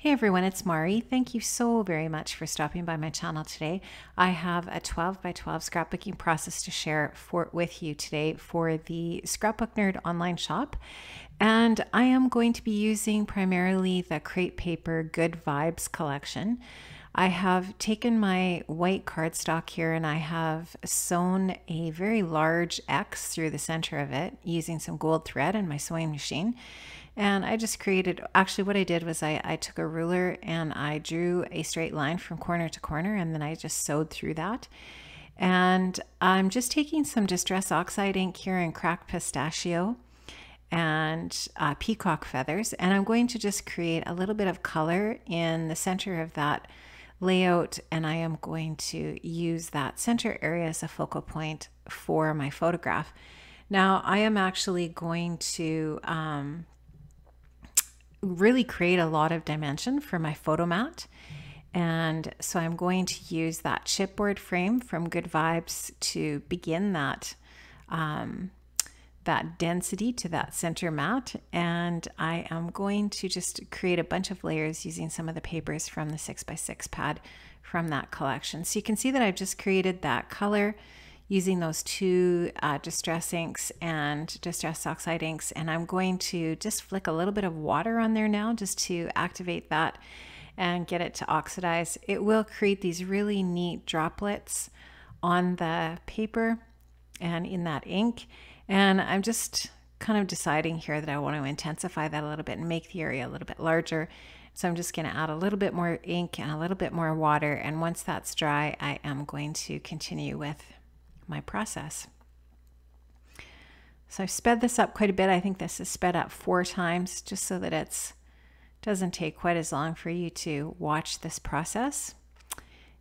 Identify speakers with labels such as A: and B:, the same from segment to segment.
A: Hey everyone, it's Mari. Thank you so very much for stopping by my channel today. I have a 12 by 12 scrapbooking process to share with you today for the Scrapbook Nerd online shop. And I am going to be using primarily the Crate Paper Good Vibes collection. I have taken my white cardstock here and I have sewn a very large X through the center of it using some gold thread in my sewing machine. And I just created, actually what I did was I took a ruler and I drew a straight line from corner to corner, and then I just sewed through that. And I'm just taking some Distress Oxide ink here in Cracked Pistachio and peacock feathers, and I'm going to just create a little bit of color in the center of that layout, and I am going to use that center area as a focal point for my photograph. Now I am actually going to really create a lot of dimension for my photo mat. And so I'm going to use that chipboard frame from Good Vibes to begin that that density to that center mat. And I am going to just create a bunch of layers using some of the papers from the 6x6 pad from that collection. So you can see that I've just created that color using those two Distress inks and Distress Oxide inks, and I'm going to just flick a little bit of water on there now just to activate that and get it to oxidize. It will create these really neat droplets on the paper and in that ink, and I'm just kind of deciding here that I want to intensify that a little bit and make the area a little bit larger. So I'm just going to add a little bit more ink and a little bit more water, and once that's dry I am going to continue with my process. So I've sped this up quite a bit. I think this is sped up 4 times just so that it doesn't take quite as long for you to watch this process.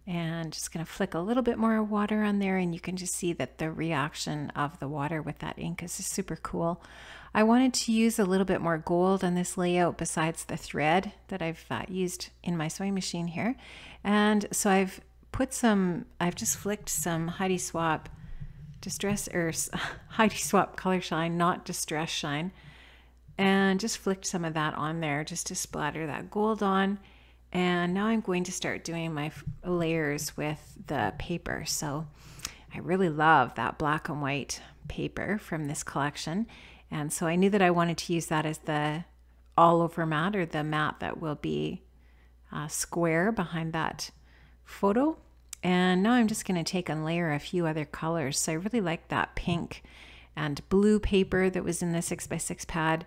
A: And just going to flick a little bit more water on there, and you can just see that the reaction of the water with that ink is super cool. I wanted to use a little bit more gold on this layout besides the thread that I've used in my sewing machine here. And so I've just flicked some Heidi Swapp Heidi Swapp Color Shine, not Distress Shine, and just flicked some of that on there just to splatter that gold on. And now I'm going to start doing my layers with the paper. So I really love that black and white paper from this collection, and so I knew that I wanted to use that as the all over mat, or the mat that will be square behind that photo. And now I'm just going to take and layer a few other colors. So I really like that pink and blue paper that was in the 6x6 pad,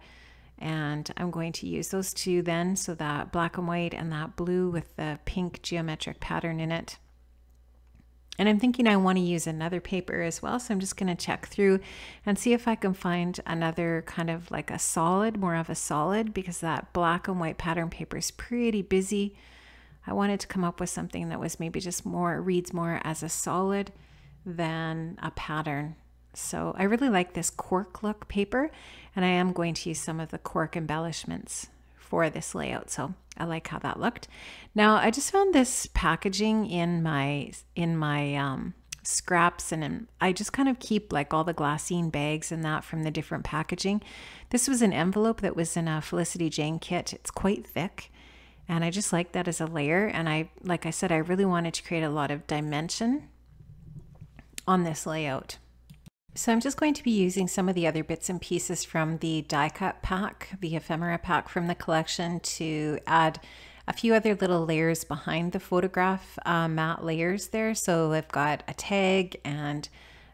A: and I'm going to use those two then, so that black and white and that blue with the pink geometric pattern in it. And I'm thinking I want to use another paper as well, so I'm just going to check through and see if I can find another kind of like a solid, more of a solid, because that black and white pattern paper is pretty busy. I wanted to come up with something that was maybe just reads more as a solid than a pattern. So I really like this cork look paper, and I am going to use some of the cork embellishments for this layout. So I like how that looked. Now I just found this packaging in my scraps, and I just kind of keep like all the glassine bags and that from the different packaging. This was an envelope that was in a Felicity Jane kit. It's quite thick, and I just like that as a layer. And like I said, I really wanted to create a lot of dimension on this layout. So I'm just going to be using some of the other bits and pieces from the die cut pack, the ephemera pack from the collection, to add a few other little layers behind the photograph matte layers there. So I've got a tag and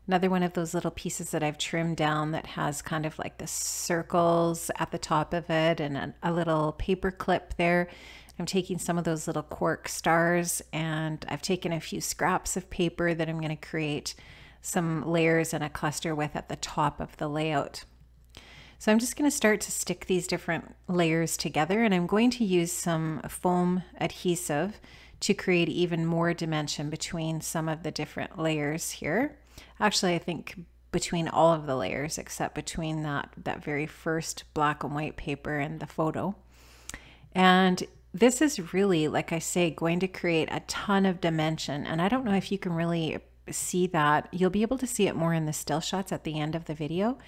A: another one of those little pieces that I've trimmed down that has kind of like the circles at the top of it, and a little paper clip there. I'm taking some of those little cork stars, and I've taken a few scraps of paper that I'm going to create some layers and a cluster with at the top of the layout. So I'm just going to start to stick these different layers together, and I'm going to use some foam adhesive to create even more dimension between some of the different layers here. Actually, I think between all of the layers except between that very first black and white paper and the photo. And this is really, like I say, going to create a ton of dimension, and I don't know if you can really see that. You'll be able to see it more in the still shots at the end of the video.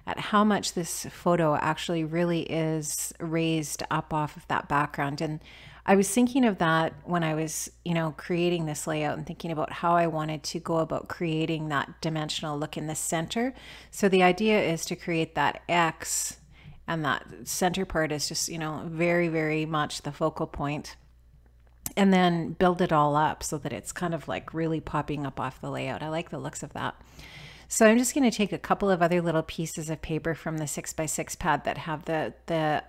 A: at how much this photo actually really is raised up off of that background. And I was thinking of that when I was, creating this layout and thinking about how I wanted to go about creating that dimensional look in the center. So the idea is to create that X, and that center part is just, very, very much the focal point. And then build it all up so that it's kind of like really popping up off the layout. I like the looks of that. So I'm just going to take a couple of other little pieces of paper from the 6x6 pad that have the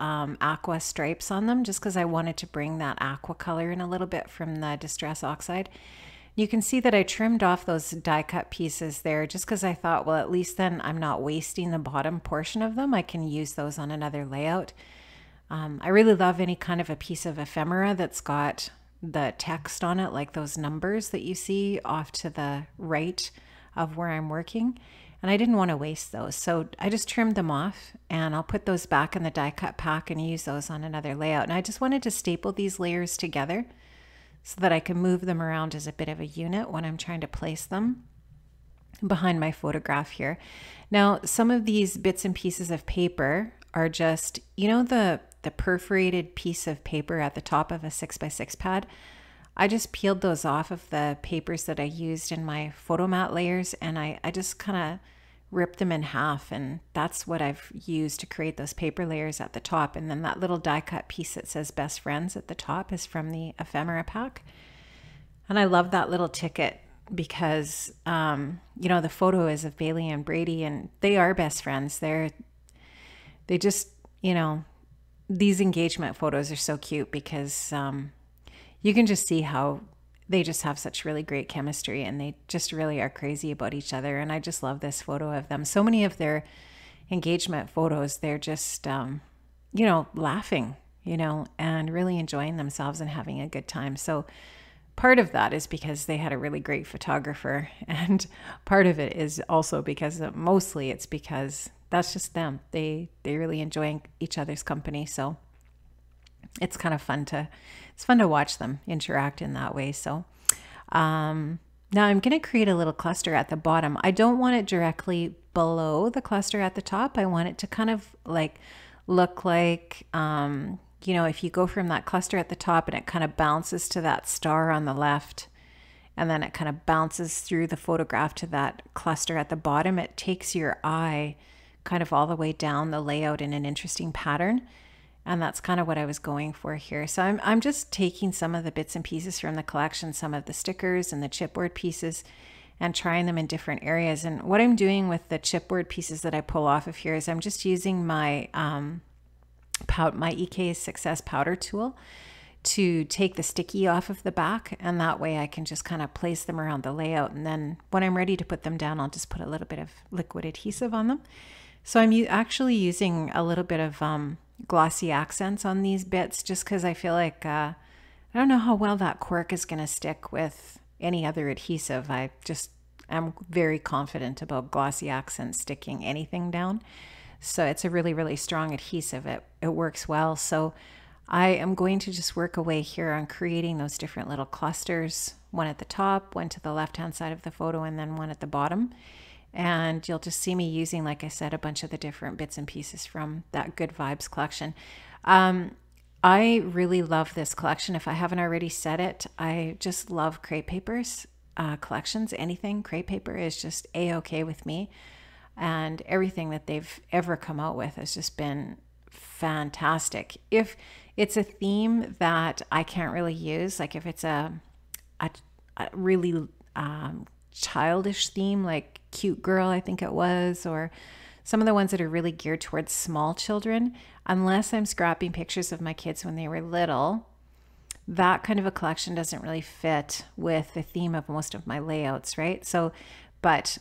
A: aqua stripes on them, just because I wanted to bring that aqua color in a little bit from the Distress Oxide. You can see that I trimmed off those die cut pieces there just because I thought, well, at least then I'm not wasting the bottom portion of them. I can use those on another layout. I really love any kind of a piece of ephemera that's got the text on it, like those numbers that you see off to the right of where I'm working. And I didn't want to waste those. So I just trimmed them off, and I'll put those back in the die cut pack and use those on another layout. And I just wanted to staple these layers together so that I can move them around as a bit of a unit when I'm trying to place them behind my photograph here. Now, some of these bits and pieces of paper are just, the perforated piece of paper at the top of a 6x6 pad. I just peeled those off of the papers that I used in my photo mat layers, and I just kind of ripped them in half, and that's what I've used to create those paper layers at the top. And then that little die cut piece that says Best Friends at the top is from the ephemera pack. And I love that little ticket because, the photo is of Bailey and Brady, and they are best friends. They just, these engagement photos are so cute because you can just see how they just have such really great chemistry, and they just really are crazy about each other. And I just love this photo of them. So many of their engagement photos, they're just, laughing, and really enjoying themselves and having a good time. So part of that is because they had a really great photographer, and part of it is also because mostly it's because that's just them. They really enjoy each other's company. So it's kind of fun to watch them interact in that way. So now I'm going to create a little cluster at the bottom. I don't want it directly below the cluster at the top. I want it to kind of like look like, if you go from that cluster at the top and it kind of bounces to that star on the left, and then it kind of bounces through the photograph to that cluster at the bottom, it takes your eye kind of all the way down the layout in an interesting pattern. And that's kind of what I was going for here. So I'm just taking some of the bits and pieces from the collection, some of the stickers and the chipboard pieces, and trying them in different areas. And what I'm doing with the chipboard pieces that I pull off of here is I'm just using my my EK Success powder tool to take the sticky off of the back, and that way I can just kind of place them around the layout. And then when I'm ready to put them down, I'll just put a little bit of liquid adhesive on them. So I'm actually using a little bit of glossy accents on these bits just because I feel like I don't know how well that cork is going to stick with any other adhesive. I'm very confident about glossy accents sticking anything down. So it's a really, really strong adhesive. It works well. So I am going to just work away here on creating those different little clusters, one at the top, one to the left-hand side of the photo, and then one at the bottom. And you'll just see me using, like I said, a bunch of the different bits and pieces from that Good Vibes collection. I really love this collection. If I haven't already said it, I just love crepe papers collections. Anything crepe paper is just A-okay with me. And everything that they've ever come out with has just been fantastic. If it's a theme that I can't really use, like if it's a really childish theme, like Cute Girl, I think it was, or some of the ones that are really geared towards small children, unless I'm scrapping pictures of my kids when they were little, that kind of a collection doesn't really fit with the theme of most of my layouts, right? So, but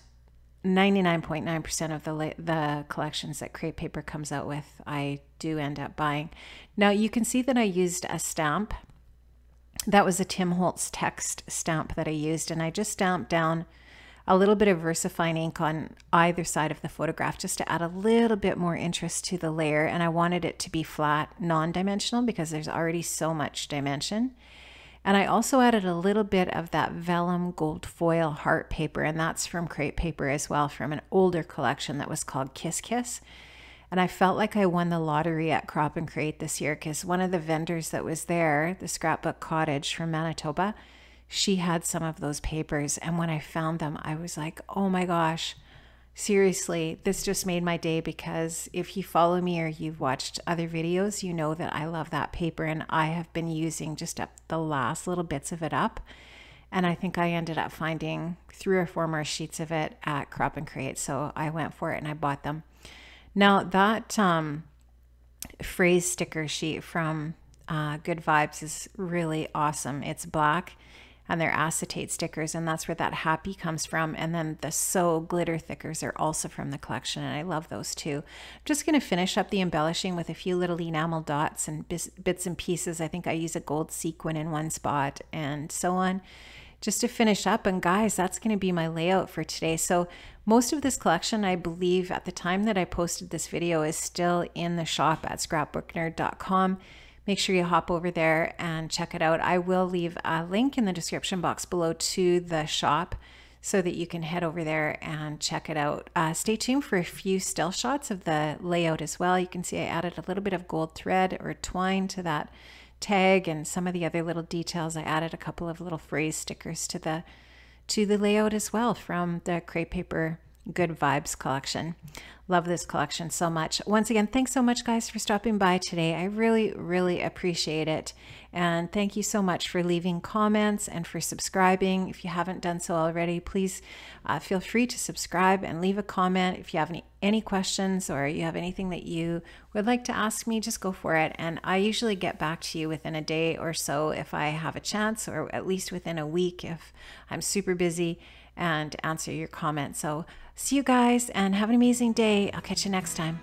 A: 99.9% of the collections that Crepe Paper comes out with, I do end up buying. Now you can see that I used a stamp. That was a Tim Holtz text stamp that I used, and I just stamped down a little bit of VersaFine ink on either side of the photograph just to add a little bit more interest to the layer. And I wanted it to be flat, non-dimensional, because there's already so much dimension. And I also added a little bit of that vellum gold foil heart paper, and that's from Crepe Paper as well, from an older collection that was called Kiss Kiss. And I felt like I won the lottery at Crop and Create this year, because one of the vendors that was there, the Scrapbook Cottage from Manitoba, she had some of those papers. And when I found them, I was like, oh my gosh, seriously, this just made my day, because if you follow me or you've watched other videos, you know that I love that paper, and I have been using just up the last little bits of it up. And I think I ended up finding 3 or 4 more sheets of it at Crop and Create. So I went for it and I bought them. Now that phrase sticker sheet from Good Vibes is really awesome. It's black and they're acetate stickers, and that's where that happy comes from. And then the So glitter thickers are also from the collection, and I love those too. I'm just going to finish up the embellishing with a few little enamel dots and bits and pieces. I think I use a gold sequin in one spot and so on, just to finish up. And guys, that's going to be my layout for today. So most of this collection, I believe at the time that I posted this video, is still in the shop at scrapbooknerd.com. Make sure you hop over there and check it out. I will leave a link in the description box below to the shop so that you can head over there and check it out. Stay tuned for a few still shots of the layout as well. You can see I added a little bit of gold thread or twine to that tag, and some of the other little details. I added a couple of little phrase stickers to the layout as well from the Crepe Paper Good Vibes collection. Love this collection so much. Once again, thanks so much guys for stopping by today. I really appreciate it. And thank you so much for leaving comments and for subscribing. If you haven't done so already, please feel free to subscribe and leave a comment. If you have any questions or you have anything that you would like to ask me, just go for it. And I usually get back to you within a day or so if I have a chance, or at least within a week if I'm super busy, and answer your comments. So see you guys and have an amazing day. I'll catch you next time.